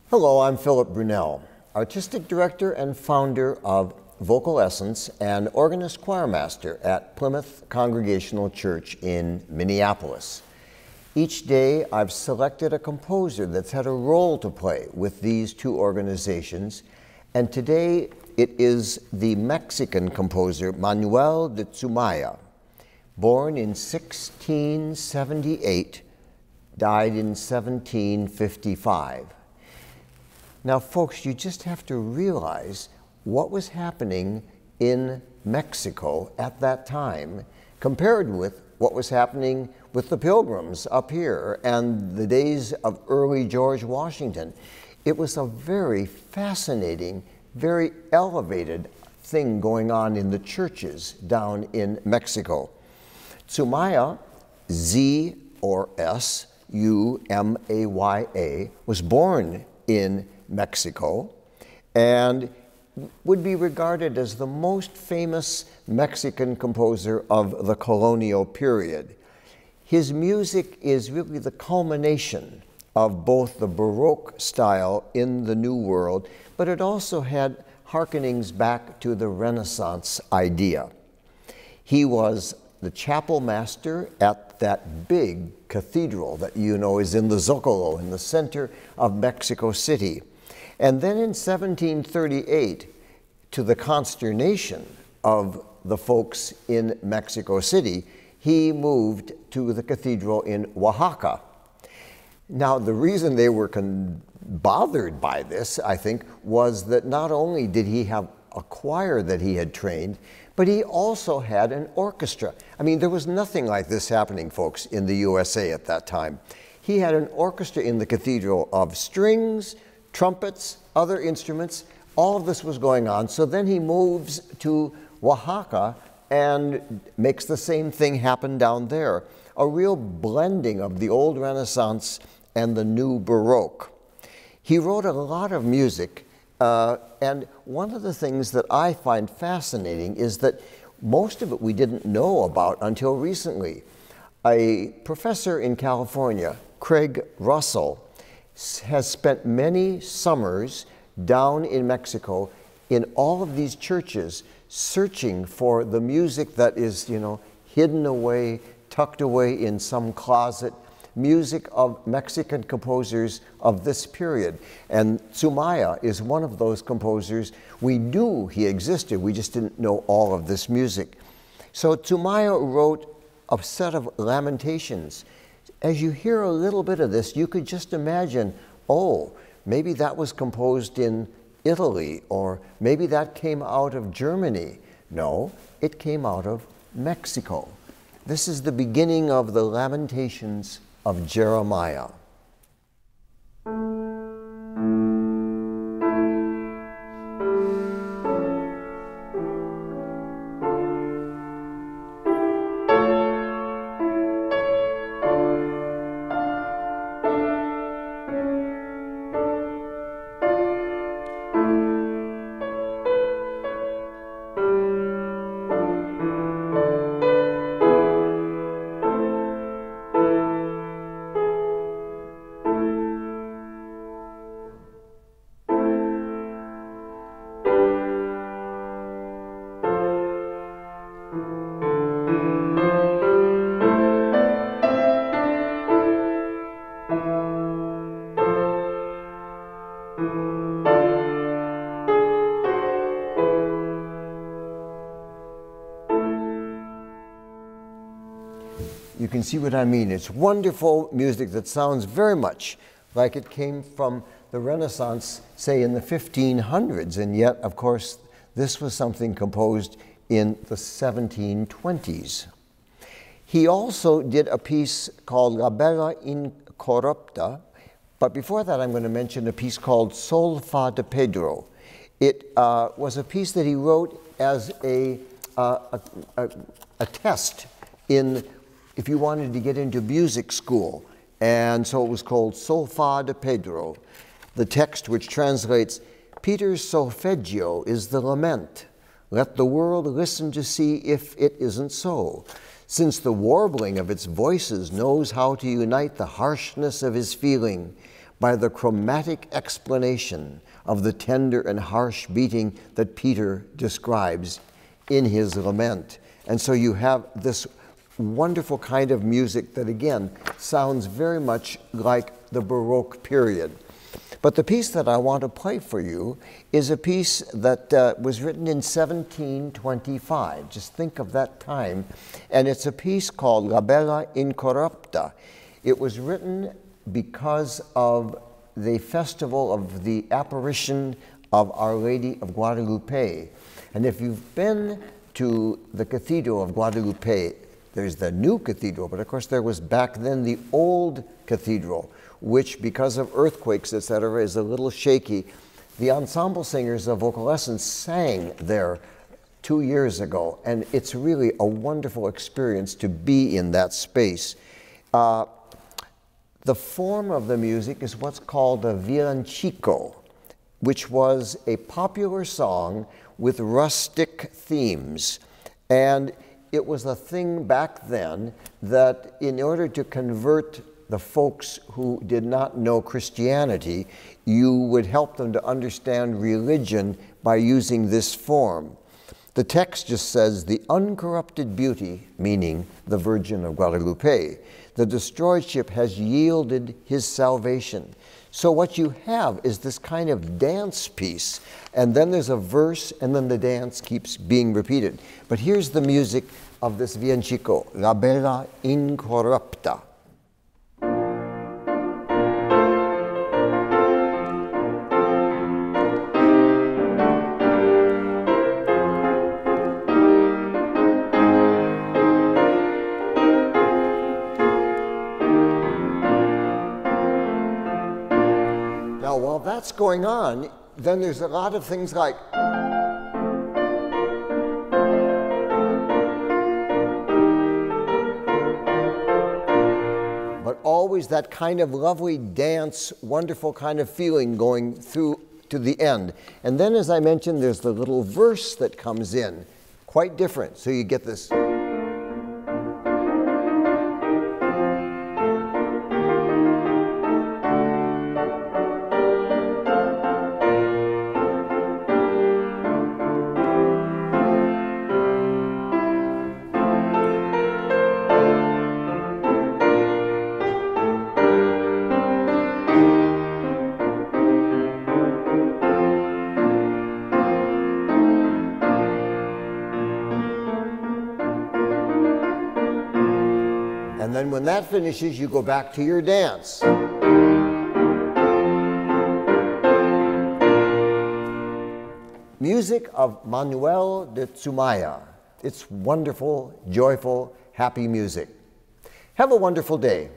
Hello, I'm Philip Brunelle, Artistic Director and founder of Vocal Essence and organist choirmaster at Plymouth Congregational Church in Minneapolis. Each day I've selected a composer that's had a role to play with these two organizations, and today it is the Mexican composer Manuel de Sumaya, born in 1678, died in 1755. Now, folks, you just have to realize what was happening in Mexico at that time compared with what was happening with the Pilgrims up here and the days of early George Washington. It was a very fascinating, very elevated thing going on in the churches down in Mexico. Sumaya, Z or S, U-M-A-Y-A, was born in Mexico and would be regarded as the most famous Mexican composer of the colonial period. His music is really the culmination of both the Baroque style in the New World, but it also had hearkenings back to the Renaissance idea. He was the chapel master at that big cathedral that you know is in the Zocalo in the center of Mexico City. And then in 1738, to the consternation of the folks in Mexico City, he moved to the cathedral in Oaxaca. Now, the reason they were bothered by this, I think, was that not only did he have a choir that he had trained, but he also had an orchestra. I mean, there was nothing like this happening, folks, in the USA at that time. He had an orchestra in the cathedral of strings, trumpets, other instruments. All of this was going on. So then he moves to Oaxaca and makes the same thing happen down there. A real blending of the old Renaissance and the new Baroque. He wrote a lot of music, and one of the things that I find fascinating is that most of it we didn't know about until recently. A professor in California, Craig Russell, has spent many summers down in Mexico in all of these churches searching for the music that is, you know, hidden away, tucked away in some closet, music of Mexican composers of this period. And Zumaya is one of those composers. We knew he existed, we just didn't know all of this music. So Zumaya wrote a set of Lamentations. As you hear a little bit of this, you could just imagine, oh, maybe that was composed in Italy, or maybe that came out of Germany. No, it came out of Mexico. This is the beginning of the Lamentations of Jeremiah. You can see what I mean. It's wonderful music that sounds very much like it came from the Renaissance, say in the 1500s, and yet, of course, this was something composed in the 1720s. He also did a piece called La Bella Incorrupta, but before that I'm going to mention a piece called Sol Fa de Pedro. It was a piece that he wrote as a test in if you wanted to get into music school. And so it was called Sol Fa de Pedro. The text, which translates, Peter's solfeggio is the lament. Let the world listen to see if it isn't so. Since the warbling of its voices knows how to unite the harshness of his feeling, by the chromatic explanation of the tender and harsh beating that Peter describes in his lament. And so you have this wonderful kind of music that, again, sounds very much like the Baroque period. But the piece that I want to play for you is a piece that was written in 1725. Just think of that time. And it's a piece called La Bella Incorrupta. It was written because of the festival of the apparition of Our Lady of Guadalupe. And if you've been to the Cathedral of Guadalupe, there's the new cathedral, but of course there was back then the old cathedral, which because of earthquakes, etc., is a little shaky. The ensemble singers of Vocal Lessons sang there 2 years ago, and it's really a wonderful experience to be in that space. The form of the music is what's called a villancico, which was a popular song with rustic themes. And it was a thing back then that in order to convert the folks who did not know Christianity, you would help them to understand religion by using this form. The text just says, the uncorrupted beauty, meaning the Virgin of Guadalupe, the destroyed ship has yielded his salvation. So what you have is this kind of dance piece, and then there's a verse, and then the dance keeps being repeated. But here's the music of this villancico, La Bella Incorrupta. While that's going on, then there's a lot of things like but always that kind of lovely dance, wonderful kind of feeling going through to the end. And then, as I mentioned, there's the little verse that comes in, quite different. So you get this. And then when that finishes, you go back to your dance. Music of Manuel de Sumaya. It's wonderful, joyful, happy music. Have a wonderful day.